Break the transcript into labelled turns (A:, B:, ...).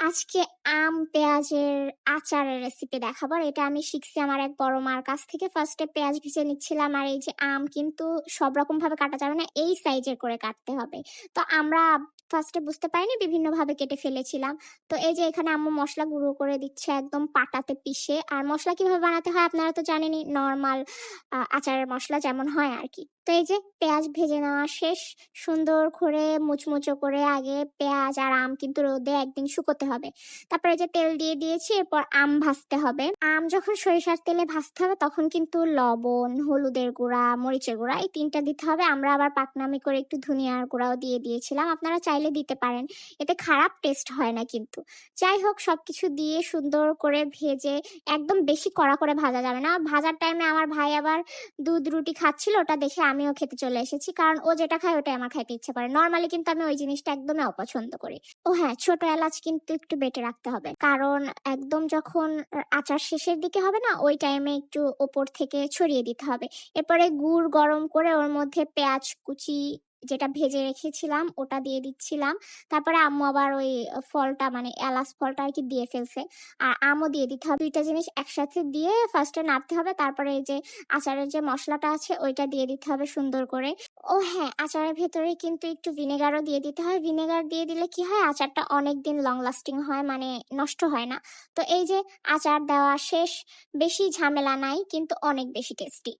A: আজকে আম পেঁয়াজের আচারের রেসিপি দেখাবো। আর এটা আমি শিখছি আমার এক বড় মার কাছ থেকে। ফার্স্টে পেঁয়াজ ভেজে নিচ্ছিলাম, আর এই যে আম কিন্তু সব রকম ভাবে কাটা যাবে না, এই সাইজের করে কাটতে হবে। তো আমরা ফার্স্টে বুঝতে পারিনি, বিভিন্নভাবে কেটে ফেলেছিলাম। তো এই যে এখানে আম্মু মশলা গুঁড়ো করে দিচ্ছে একদম পাটাতে পিষে। আর মশলা কিভাবে বানাতে হয় আপনারা তো জানেনই, নরমাল আচারের মশলা যেমন হয় আর কি। তো এই যে পেঁয়াজ ভেজে নেওয়া শেষ। সুন্দর করে মুচমুচো করে আগে পেঁয়াজ আর আম কিন্তু রোদে একদিন শুকোতে হবে। তারপরে যে তেল দিয়ে দিয়েছি, এরপর আম ভাজতে হবে। আম যখন সরিষার তেলে ভাজতে হবে তখন কিন্তু লবণ, হলুদের গুঁড়া, মরিচের গুঁড়া এই ৩টা দিতে হবে। আমরা আবার পাকনামি করে একটু ধনিয়ার গুঁড়াও দিয়ে দিয়েছিলাম। আপনারা চাইলে দিতে পারেন, এতে খারাপ টেস্ট হয় না কিন্তু। যাই হোক, সবকিছু দিয়ে সুন্দর করে ভেজে, একদম বেশি কড়া করে ভাজা যাবে না। ভাজার টাইমে আমার ভাই আবার দুধ রুটি খাচ্ছিল, ওটা দেখে আমিও খেতে চলে এসেছি, কারণ ও যেটা খায় ওটাই আমার খাইতে ইচ্ছে করে। নর্মালি কিন্তু আমি ওই জিনিসটা একদমই অপছন্দ করি। ও হ্যাঁ, ছোট এলাচ কিন্তু একটু বেটে রাখতে হবে, কারণ একদম যখন আচার শেষের দিকে হবে না, ওই টাইমে একটু ওপর থেকে ছড়িয়ে দিতে হবে। এরপরে গুড় গরম করে ওর মধ্যে পেঁয়াজ কুচি যেটা ভেজে রেখেছিলাম ওটা দিয়ে দিচ্ছিলাম। তারপরে আম্মু আবার ওই ফলটা, মানে এলাচ ফলটা আর কি দিয়ে ফেলছে। আর আমও দিয়ে দিতে হবে। ২টা জিনিস একসাথে দিয়ে ফার্স্টে নাড়তে হবে। তারপরে এই যে আচারের যে মসলাটা আছে ওইটা দিয়ে দিতে হবে সুন্দর করে। ও হ্যাঁ, আচারের ভেতরে কিন্তু একটু ভিনেগারও দিয়ে দিতে হয়। ভিনেগার দিয়ে দিলে কি হয়, আচারটা অনেকদিন লং লাস্টিং হয়, মানে নষ্ট হয় না। তো এই যে আচার দেওয়া শেষ। বেশি ঝামেলা নাই, কিন্তু অনেক বেশি টেস্টি।